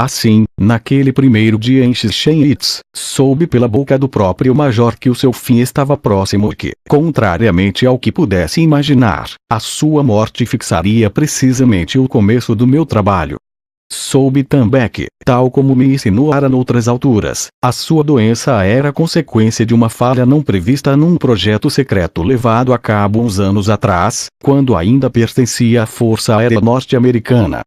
Assim, naquele primeiro dia em Chichen-Itza, soube pela boca do próprio major que o seu fim estava próximo e que, contrariamente ao que pudesse imaginar, a sua morte fixaria precisamente o começo do meu trabalho. Soube também que, tal como me insinuara noutras alturas, a sua doença era consequência de uma falha não prevista num projeto secreto levado a cabo uns anos atrás, quando ainda pertencia à Força Aérea Norte-Americana.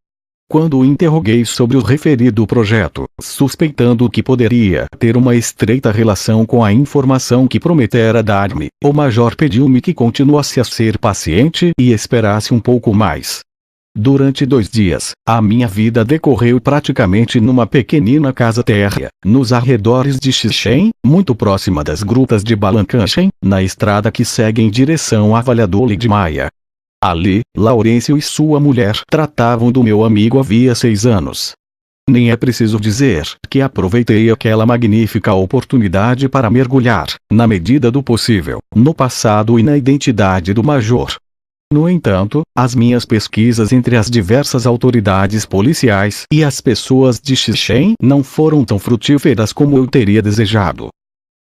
Quando o interroguei sobre o referido projeto, suspeitando que poderia ter uma estreita relação com a informação que prometera dar-me, o major pediu-me que continuasse a ser paciente e esperasse um pouco mais. Durante 2 dias, a minha vida decorreu praticamente numa pequenina casa térrea, nos arredores de Chichen, muito próxima das grutas de Balancachem, na estrada que segue em direção a Valladolid de Maia. Ali, Laurêncio e sua mulher tratavam do meu amigo havia 6 anos. Nem é preciso dizer que aproveitei aquela magnífica oportunidade para mergulhar, na medida do possível, no passado e na identidade do major. No entanto, as minhas pesquisas entre as diversas autoridades policiais e as pessoas de Chichen não foram tão frutíferas como eu teria desejado.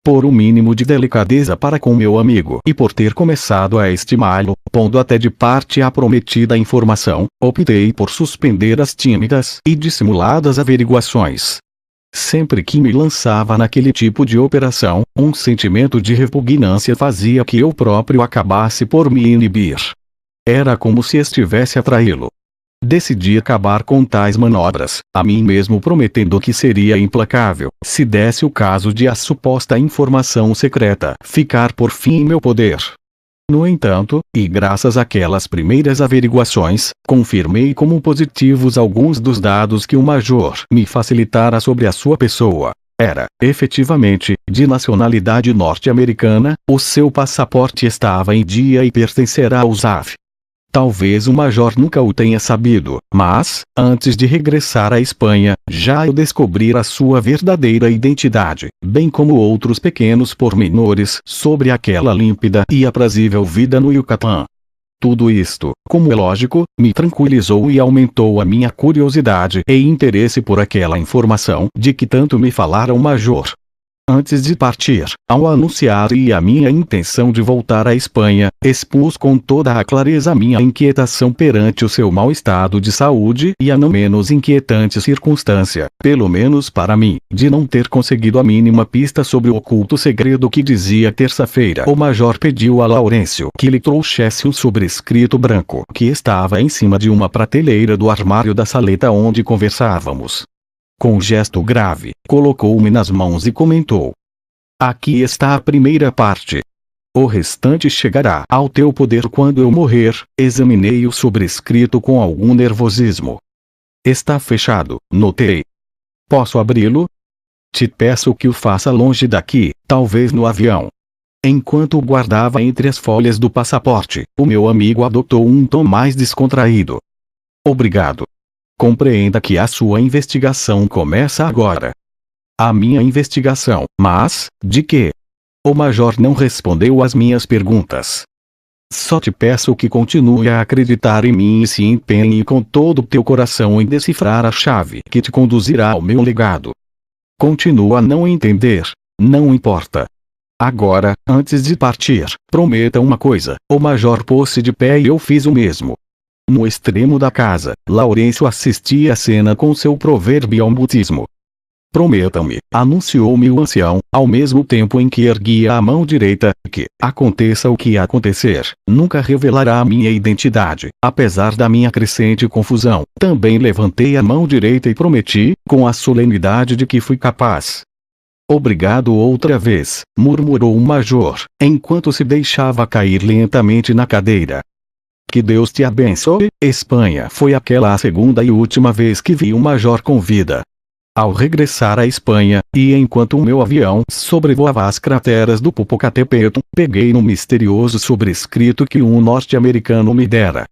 Por um mínimo de delicadeza para com meu amigo e por ter começado a estimá-lo, pondo até de parte a prometida informação, optei por suspender as tímidas e dissimuladas averiguações. Sempre que me lançava naquele tipo de operação, um sentimento de repugnância fazia que eu próprio acabasse por me inibir. Era como se estivesse a traí-lo. Decidi acabar com tais manobras, a mim mesmo prometendo que seria implacável, se desse o caso de a suposta informação secreta ficar por fim em meu poder. No entanto, e graças àquelas primeiras averiguações, confirmei como positivos alguns dos dados que o major me facilitara sobre a sua pessoa. Era, efetivamente, de nacionalidade norte-americana, o seu passaporte estava em dia e pertencerá ao ZAF. Talvez o major nunca o tenha sabido, mas, antes de regressar à Espanha, já eu descobrira a sua verdadeira identidade, bem como outros pequenos pormenores sobre aquela límpida e aprazível vida no Yucatán. Tudo isto, como é lógico, me tranquilizou e aumentou a minha curiosidade e interesse por aquela informação de que tanto me falara o major. Antes de partir, ao anunciar a minha intenção de voltar à Espanha, expus com toda a clareza minha inquietação perante o seu mau estado de saúde e a não menos inquietante circunstância, pelo menos para mim, de não ter conseguido a mínima pista sobre o oculto segredo que dizia. Terça-feira, o major pediu a Laurêncio que lhe trouxesse um sobrescrito branco que estava em cima de uma prateleira do armário da saleta onde conversávamos. Com um gesto grave, colocou-me nas mãos e comentou: "Aqui está a primeira parte. O restante chegará ao teu poder quando eu morrer." Examinei o sobrescrito com algum nervosismo. "Está fechado", notei. "Posso abri-lo?" "Te peço que o faça longe daqui, talvez no avião." Enquanto o guardava entre as folhas do passaporte, o meu amigo adotou um tom mais descontraído. "Obrigado. Compreenda que a sua investigação começa agora." "A minha investigação? Mas, de quê?" O major não respondeu às minhas perguntas. "Só te peço que continue a acreditar em mim e se empenhe com todo o teu coração em decifrar a chave que te conduzirá ao meu legado." "Continua a não entender. Não importa. Agora, antes de partir, prometa uma coisa." O major pôs-se de pé e eu fiz o mesmo. No extremo da casa, Laurêncio assistia à cena com seu proverbial mutismo. "Prometa-me", anunciou-me o ancião, ao mesmo tempo em que erguia a mão direita, "que, aconteça o que acontecer, nunca revelará a minha identidade." Apesar da minha crescente confusão, também levantei a mão direita e prometi, com a solenidade de que fui capaz. "Obrigado outra vez", murmurou o major, enquanto se deixava cair lentamente na cadeira. "Que Deus te abençoe." Espanha foi aquela a segunda e última vez que vi o major com vida. Ao regressar à Espanha, e enquanto o meu avião sobrevoava as crateras do Popocatépetl, peguei no misterioso sobrescrito que um norte-americano me dera.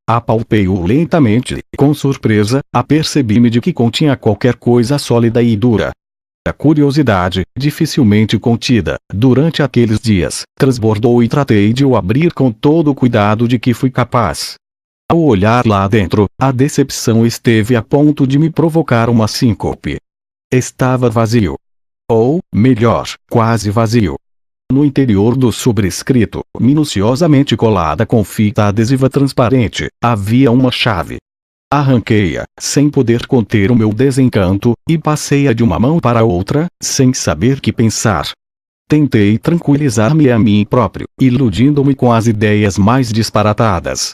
Apalpei-o lentamente, com surpresa, apercebi-me de que continha qualquer coisa sólida e dura. A curiosidade, dificilmente contida, durante aqueles dias, transbordou e tratei de o abrir com todo o cuidado de que fui capaz. Ao olhar lá dentro, a decepção esteve a ponto de me provocar uma síncope. Estava vazio. Ou, melhor, quase vazio. No interior do sobrescrito, minuciosamente colada com fita adesiva transparente, havia uma chave. Arranquei-a, sem poder conter o meu desencanto, e passei-a de uma mão para a outra, sem saber que pensar. Tentei tranquilizar-me a mim próprio, iludindo-me com as ideias mais disparatadas.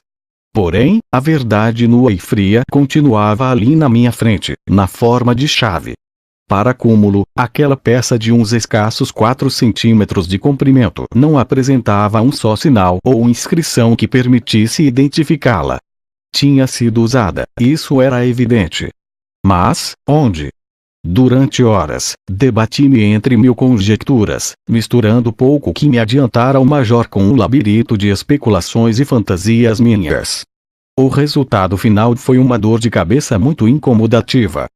Porém, a verdade nua e fria continuava ali na minha frente, na forma de chave. Para cúmulo, aquela peça de uns escassos 4 centímetros de comprimento não apresentava um só sinal ou inscrição que permitisse identificá-la. Tinha sido usada, isso era evidente. Mas, onde? Durante horas, debati-me entre mil conjecturas, misturando pouco que me adiantara o major com um labirinto de especulações e fantasias minhas. O resultado final foi uma dor de cabeça muito incomodativa.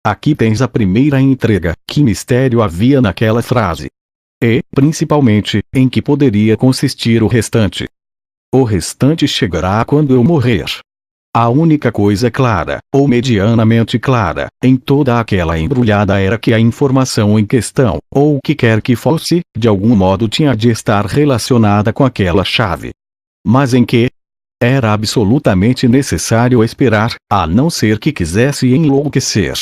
Aqui tens a primeira entrega, que mistério havia naquela frase? E, principalmente, em que poderia consistir o restante? O restante chegará quando eu morrer. A única coisa clara, ou medianamente clara, em toda aquela embrulhada era que a informação em questão, ou o que quer que fosse, de algum modo tinha de estar relacionada com aquela chave. Mas em que? Era absolutamente necessário esperar, a não ser que quisesse enlouquecer.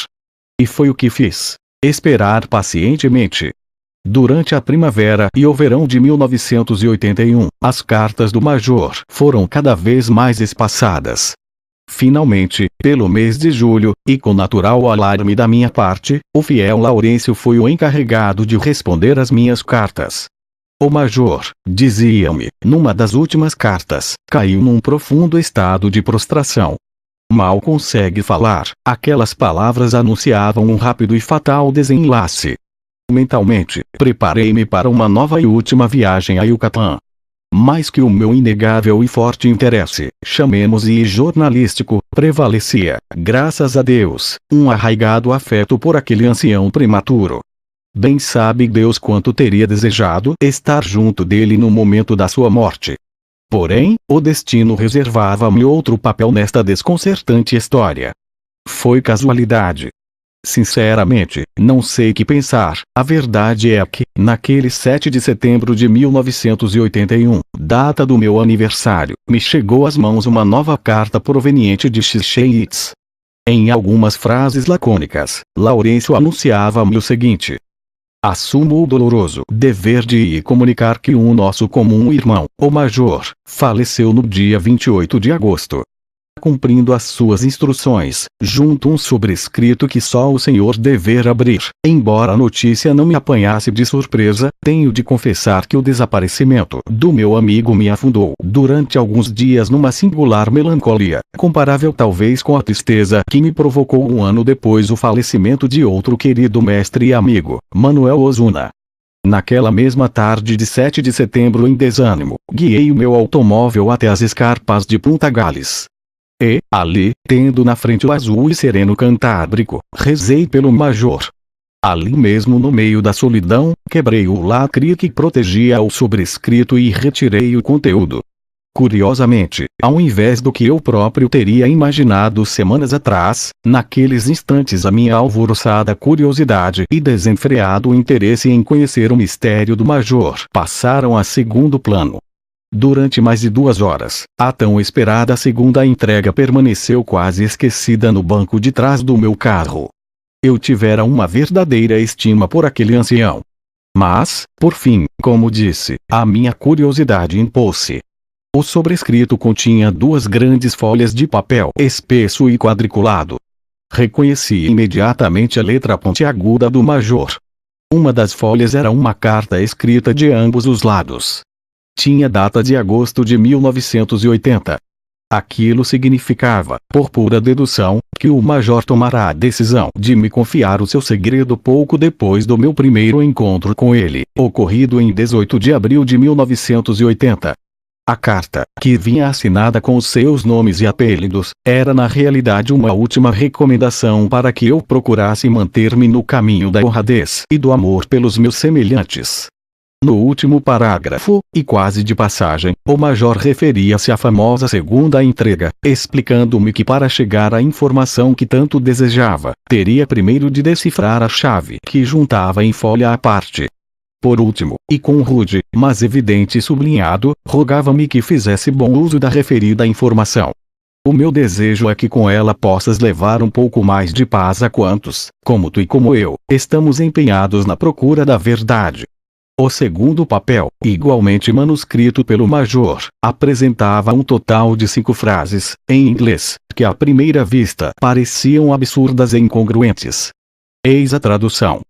E foi o que fiz. Esperar pacientemente. Durante a primavera e o verão de 1981, as cartas do Major foram cada vez mais espaçadas. Finalmente, pelo mês de julho, e com natural alarme da minha parte, o fiel Laurêncio foi o encarregado de responder às minhas cartas. O Major, dizia-me, numa das últimas cartas, caiu num profundo estado de prostração. Mal consegue falar, aquelas palavras anunciavam um rápido e fatal desenlace. Mentalmente, preparei-me para uma nova e última viagem a Yucatán. Mais que o meu inegável e forte interesse, chamemos-lhe jornalístico, prevalecia, graças a Deus, um arraigado afeto por aquele ancião prematuro. Bem sabe Deus quanto teria desejado estar junto dele no momento da sua morte. Porém, o destino reservava-me outro papel nesta desconcertante história. Foi casualidade. Sinceramente, não sei que pensar. A verdade é que, naquele 7 de setembro de 1981, data do meu aniversário, me chegou às mãos uma nova carta proveniente de Chichen-Itza. Em algumas frases lacônicas, Laurêncio anunciava-me o seguinte: assumo o doloroso dever de ir comunicar que um nosso comum irmão, o Major, faleceu no dia 28 de agosto. Cumprindo as suas instruções, junto um sobrescrito que só o senhor dever abrir. Embora a notícia não me apanhasse de surpresa, tenho de confessar que o desaparecimento do meu amigo me afundou durante alguns dias numa singular melancolia, comparável talvez com a tristeza que me provocou um ano depois o falecimento de outro querido mestre e amigo, Manuel Ozuna. Naquela mesma tarde de 7 de setembro, em desânimo, guiei o meu automóvel até as escarpas de Punta Gales. E, ali, tendo na frente o azul e sereno Cantábrico, rezei pelo Major. Ali mesmo no meio da solidão, quebrei o lacre que protegia o sobrescrito e retirei o conteúdo. Curiosamente, ao invés do que eu próprio teria imaginado semanas atrás, naqueles instantes a minha alvoroçada curiosidade e desenfreado interesse em conhecer o mistério do Major passaram a segundo plano. Durante mais de 2 horas, a tão esperada segunda entrega permaneceu quase esquecida no banco de trás do meu carro. Eu tivera uma verdadeira estima por aquele ancião. Mas, por fim, como disse, a minha curiosidade impôs-se. O sobrescrito continha 2 grandes folhas de papel espesso e quadriculado. Reconheci imediatamente a letra pontiaguda do Major. Uma das folhas era uma carta escrita de ambos os lados. Tinha data de agosto de 1980. Aquilo significava, por pura dedução, que o Major tomara a decisão de me confiar o seu segredo pouco depois do meu primeiro encontro com ele, ocorrido em 18 de abril de 1980. A carta, que vinha assinada com os seus nomes e apelidos, era na realidade uma última recomendação para que eu procurasse manter-me no caminho da honradez e do amor pelos meus semelhantes. No último parágrafo, e quase de passagem, o major referia-se à famosa segunda entrega, explicando-me que para chegar à informação que tanto desejava, teria primeiro de decifrar a chave que juntava em folha à parte. Por último, e com rude, mas evidente sublinhado, rogava-me que fizesse bom uso da referida informação. O meu desejo é que com ela possas levar um pouco mais de paz a quantos, como tu e como eu, estamos empenhados na procura da verdade. O segundo papel, igualmente manuscrito pelo major, apresentava um total de 5 frases, em inglês, que à primeira vista pareciam absurdas e incongruentes. Eis a tradução.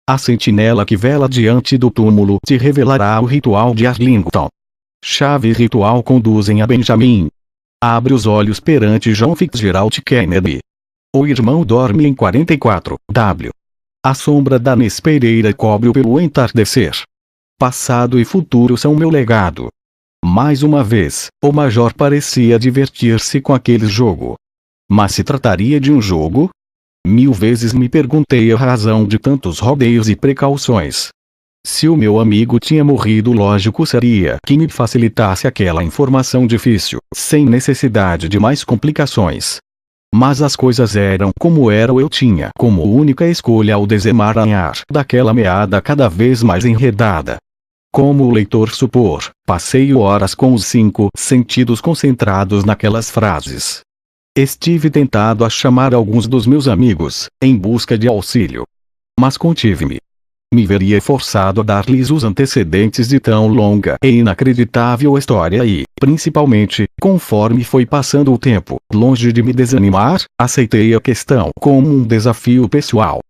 A sentinela que vela diante do túmulo te revelará o ritual de Arlington. Chave e ritual conduzem a Benjamin. Abre os olhos perante John Fitzgerald Kennedy. O irmão dorme em 44, W. A sombra da Nes Pereira cobre-o pelo entardecer. Passado e futuro são meu legado. Mais uma vez, o major parecia divertir-se com aquele jogo. Mas se trataria de um jogo? 1000 vezes me perguntei a razão de tantos rodeios e precauções. Se o meu amigo tinha morrido, lógico seria que me facilitasse aquela informação difícil, sem necessidade de mais complicações. Mas as coisas eram como eram, eu tinha como única escolha o desemaranhar daquela meada cada vez mais enredada. Como o leitor supor, passei horas com os 5 sentidos concentrados naquelas frases. Estive tentado a chamar alguns dos meus amigos, em busca de auxílio. Mas contive-me. Me veria forçado a dar-lhes os antecedentes de tão longa e inacreditável história e, principalmente, conforme foi passando o tempo, longe de me desanimar, aceitei a questão como um desafio pessoal.